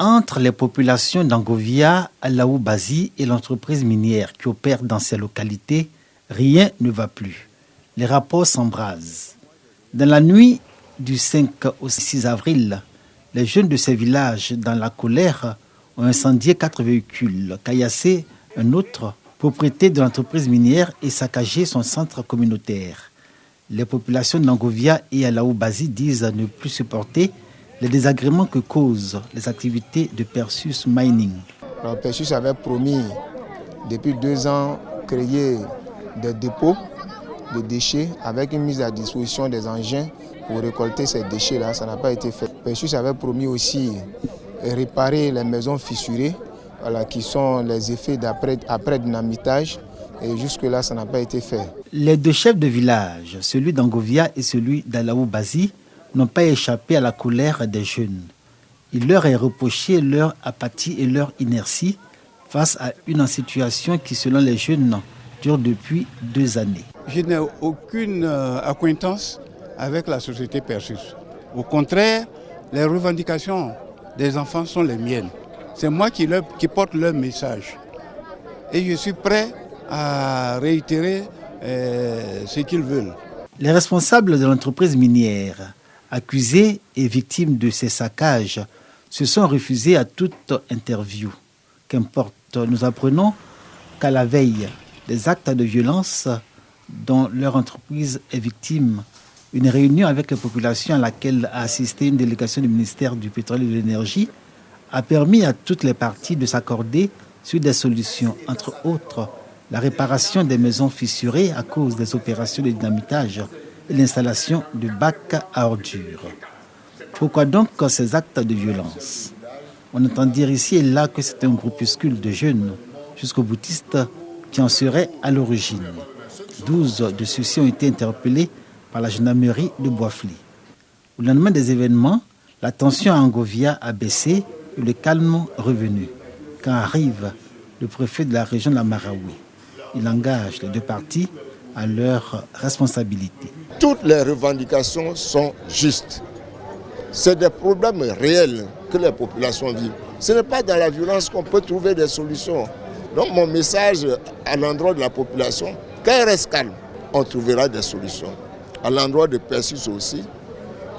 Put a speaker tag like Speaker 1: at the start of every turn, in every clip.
Speaker 1: Entre les populations d'Angovia, Alaoubazi et l'entreprise minière qui opère dans ces localités, rien ne va plus. Les rapports s'embrasent. Dans la nuit du 5 au 6 avril, les jeunes de ces villages, dans la colère, ont incendié 4 véhicules, caillassé un autre, propriété de l'entreprise minière, et saccagé son centre communautaire. Les populations d'Angovia et Alaoubazi disent ne plus supporter les désagréments que causent les activités de Perseus Mining.
Speaker 2: Alors, Perseus avait promis depuis 2 ans créer des dépôts de déchets avec une mise à disposition des engins pour récolter ces déchets-là. Ça n'a pas été fait. Perseus avait promis aussi réparer les maisons fissurées, qui sont les effets d'après dynamitage. Et jusque-là, ça n'a pas été fait.
Speaker 1: Les 2 chefs de village, celui d'Angovia et celui d'Alaoubazi, n'ont pas échappé à la colère des jeunes. Il leur est reproché leur apathie et leur inertie face à une situation qui, selon les jeunes, dure depuis 2 années.
Speaker 3: Je n'ai aucune acquaintance avec la société Perseus. Au contraire, les revendications des enfants sont les miennes. C'est moi qui porte leur message. Et je suis prêt à réitérer ce qu'ils veulent.
Speaker 1: Les responsables de l'entreprise minière, accusés et victimes de ces saccages, se sont refusés à toute interview. Qu'importe, nous apprenons qu'à la veille des actes de violence dont leur entreprise est victime, une réunion avec les populations à laquelle a assisté une délégation du ministère du Pétrole et de l'Énergie a permis à toutes les parties de s'accorder sur des solutions, entre autres la réparation des maisons fissurées à cause des opérations de dynamitage et l'installation de bacs à ordures. Pourquoi donc ces actes de violence? On entend dire ici et là que c'est un groupuscule de jeunes jusqu'aux boutistes qui en seraient à l'origine. 12 de ceux-ci ont été interpellés par la gendarmerie de Boisfly. Au lendemain des événements, la tension à Angovia a baissé et le calme revenu. Quand arrive le préfet de la région de la Marawi, il engage les 2 parties à leur responsabilité.
Speaker 4: Toutes les revendications sont justes. C'est des problèmes réels que les populations vivent. Ce n'est pas dans la violence qu'on peut trouver des solutions. Donc mon message à l'endroit de la population, qu'elle reste calme, on trouvera des solutions. À l'endroit de Perseus aussi,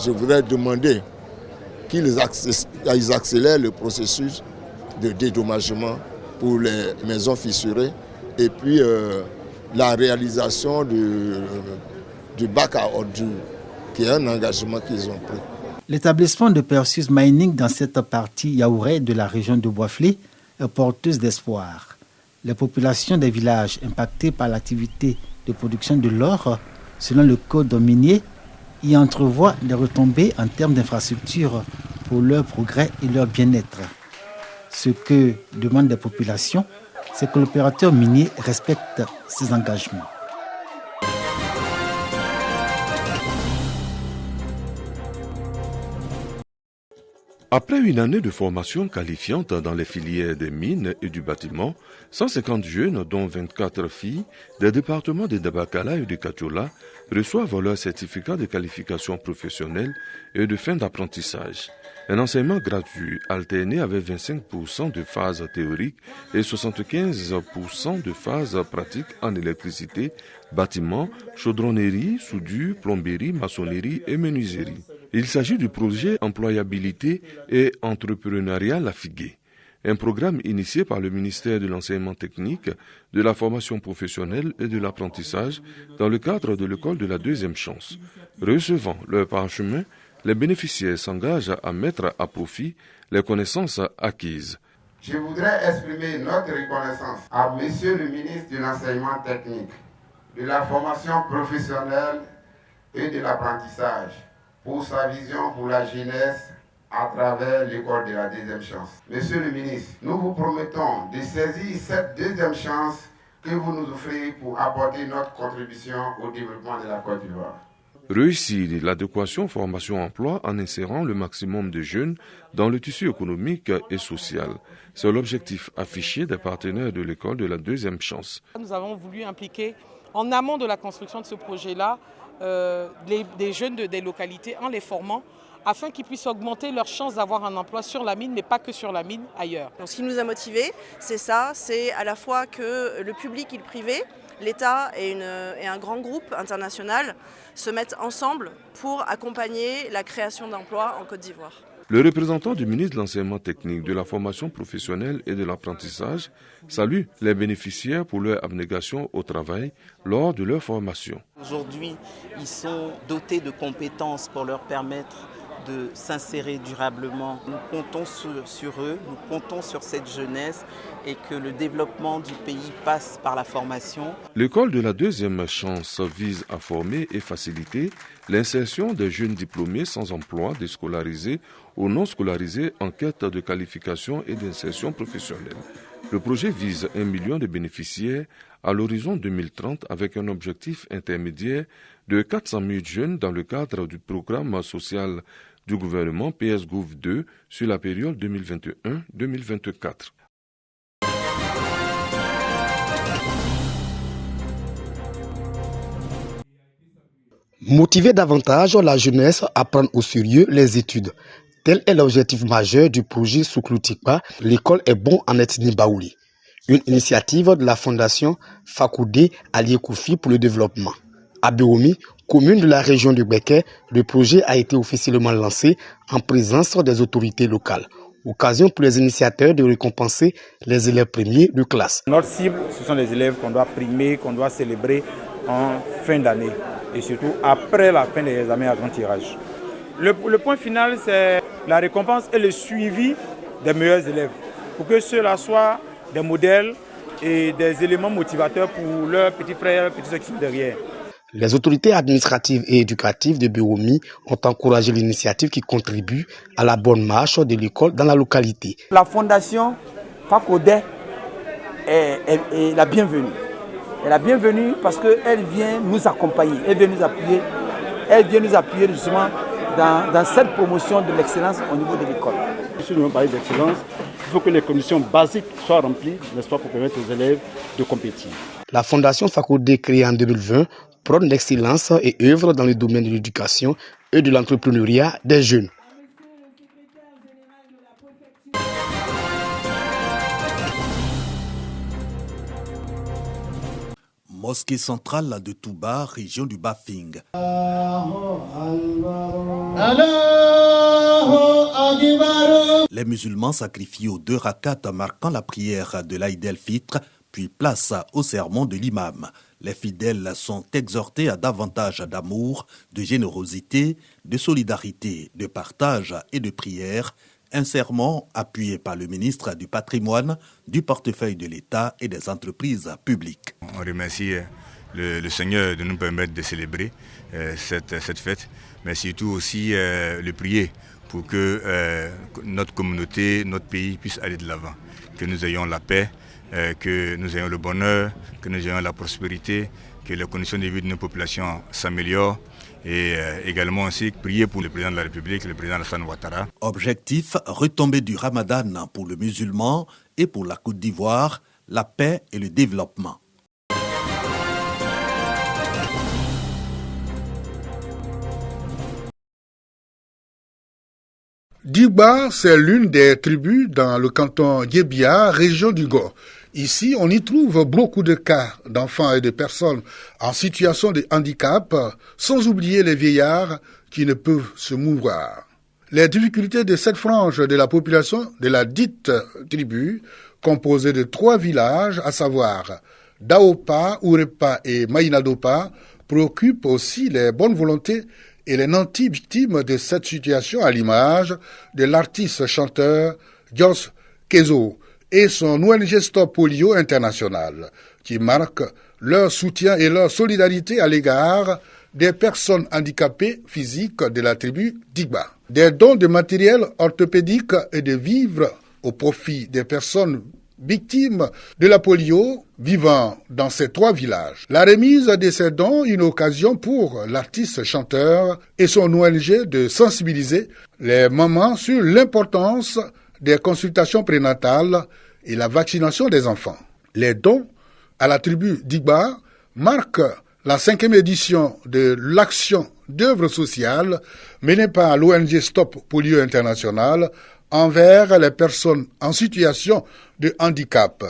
Speaker 4: je voudrais demander qu'ils accélèrent le processus de dédommagement pour les maisons fissurées et puis la réalisation du bac à ordures, qui est un engagement qu'ils ont pris.
Speaker 1: L'établissement de Perseus Mining dans cette partie yaouré de la région de Boisfly est porteuse d'espoir. Les populations des villages impactés par l'activité de production de l'or, selon le code minier, y entrevoient des retombées en termes d'infrastructures pour leur progrès et leur bien-être. Ce que demandent les populations, c'est que l'opérateur minier respecte ses engagements.
Speaker 5: Après une année de formation qualifiante dans les filières des mines et du bâtiment, 150 jeunes, dont 24 filles, des départements de Dabakala et de Katiola, reçoivent leur certificat de qualification professionnelle et de fin d'apprentissage. Un enseignement gratuit alterné avec 25% de phases théoriques et 75% de phases pratiques en électricité, bâtiment, chaudronnerie, soudure, plomberie, maçonnerie et menuiserie. Il s'agit du projet Employabilité et Entrepreneuriat Lafigué, un programme initié par le ministère de l'Enseignement technique, de la formation professionnelle et de l'apprentissage dans le cadre de l'école de la deuxième chance. Recevant leur parchemin, les bénéficiaires s'engagent à mettre à profit les connaissances acquises.
Speaker 6: Je voudrais exprimer notre reconnaissance à Monsieur le ministre de l'Enseignement technique, de la formation professionnelle et de l'apprentissage pour sa vision pour la jeunesse à travers l'école de la deuxième chance. Monsieur le ministre, nous vous promettons de saisir cette deuxième chance que vous nous offrez pour apporter notre contribution au développement de la Côte d'Ivoire.
Speaker 5: Réussir l'adéquation formation-emploi en insérant le maximum de jeunes dans le tissu économique et social. C'est l'objectif affiché des partenaires de l'école de la deuxième chance.
Speaker 7: Nous avons voulu impliquer en amont de la construction de ce projet-là des jeunes des localités en les formant afin qu'ils puissent augmenter leurs chances d'avoir un emploi sur la mine, mais pas que sur la mine, ailleurs.
Speaker 8: Donc, ce qui nous a motivés, c'est ça, c'est à la fois que le public et le privé, l'État et un grand groupe international se mettent ensemble pour accompagner la création d'emplois en Côte d'Ivoire.
Speaker 5: Le représentant du ministre de l'Enseignement technique, de la formation professionnelle et de l'apprentissage salue les bénéficiaires pour leur abnégation au travail lors de leur formation.
Speaker 9: Aujourd'hui, ils sont dotés de compétences pour leur permettre de s'insérer durablement. Nous comptons sur eux, nous comptons sur cette jeunesse et que le développement du pays passe par la formation.
Speaker 5: L'école de la deuxième chance vise à former et faciliter l'insertion des jeunes diplômés sans emploi, déscolarisés ou non scolarisés en quête de qualification et d'insertion professionnelle. Le projet vise 1 million de bénéficiaires à l'horizon 2030 avec un objectif intermédiaire de 400 000 jeunes dans le cadre du programme social du gouvernement PS-Gouv 2 sur la période 2021-2024.
Speaker 10: Motiver davantage la jeunesse à prendre au sérieux les études. Tel est l'objectif majeur du projet Soukloutikba, l'école est bon en ethnie baouli. Une initiative de la fondation Fakoudé Aliekoufi pour le développement. À Béomi, commune de la région de Béké, le projet a été officiellement lancé en présence des autorités locales. Occasion pour les initiateurs de récompenser les élèves premiers de classe.
Speaker 11: Notre cible, ce sont les élèves qu'on doit primer, qu'on doit célébrer en fin d'année et surtout après la fin des examens à grand tirage. Le point final, c'est la récompense et le suivi des meilleurs élèves pour que ceux-là soient des modèles et des éléments motivateurs pour leurs petits frères, petits soeurs qui sont derrière.
Speaker 10: Les autorités administratives et éducatives de Béomi ont encouragé l'initiative qui contribue à la bonne marche de l'école dans la localité.
Speaker 11: La fondation Fakoudé est la bienvenue. Elle est la bienvenue parce qu'elle vient nous accompagner, elle vient nous appuyer justement dans cette promotion de l'excellence au niveau de l'école.
Speaker 12: Si nous voulons parler d'excellence, il faut que les conditions basiques soient remplies, n'est-ce pas, pour permettre aux élèves de compétir.
Speaker 10: La fondation Fakoudé, créée en 2020, prône l'excellence et œuvre dans le domaine de l'éducation et de l'entrepreneuriat des jeunes.
Speaker 13: Mosquée centrale de Touba, région du Bafing. Les musulmans sacrifient aux 2 rakats marquant la prière de l'Aïd el-Fitr, puis place au sermon de l'imam. Les fidèles sont exhortés à davantage d'amour, de générosité, de solidarité, de partage et de prière. Un sermon appuyé par le ministre du Patrimoine, du portefeuille de l'État et des entreprises publiques.
Speaker 14: On remercie le Seigneur de nous permettre de célébrer cette fête, mais surtout aussi le prier pour que notre communauté, notre pays puisse aller de l'avant, que nous ayons la paix, que nous ayons le bonheur, que nous ayons la prospérité, que les conditions de vie de nos populations s'améliorent. Et également aussi prier pour le président de la République, le président Alassane Ouattara.
Speaker 13: Objectif, retombée du Ramadan pour le musulman et pour la Côte d'Ivoire, la paix et le développement.
Speaker 15: Digba, c'est l'une des tribus dans le canton Yébia, région du Gor. Ici, on y trouve beaucoup de cas d'enfants et de personnes en situation de handicap, sans oublier les vieillards qui ne peuvent se mouvoir. Les difficultés de cette frange de la population de la dite tribu, composée de 3 villages, à savoir Daopa, Ourepa et Maïnadopa, préoccupent aussi les bonnes volontés et les nantis victimes de cette situation à l'image de l'artiste chanteur Dios Kezo et son ONG Stop Polio International, qui marque leur soutien et leur solidarité à l'égard des personnes handicapées physiques de la tribu Digba. Des dons de matériel orthopédique et de vivres au profit des personnes victimes de la polio vivant dans ces 3 villages. La remise de ces dons, une occasion pour l'artiste chanteur et son ONG de sensibiliser les mamans sur l'importance des consultations prénatales et la vaccination des enfants. Les dons à la tribu Digba marquent la 5e édition de l'action d'œuvres sociales menées par l'ONG Stop Polio International envers les personnes en situation de handicap.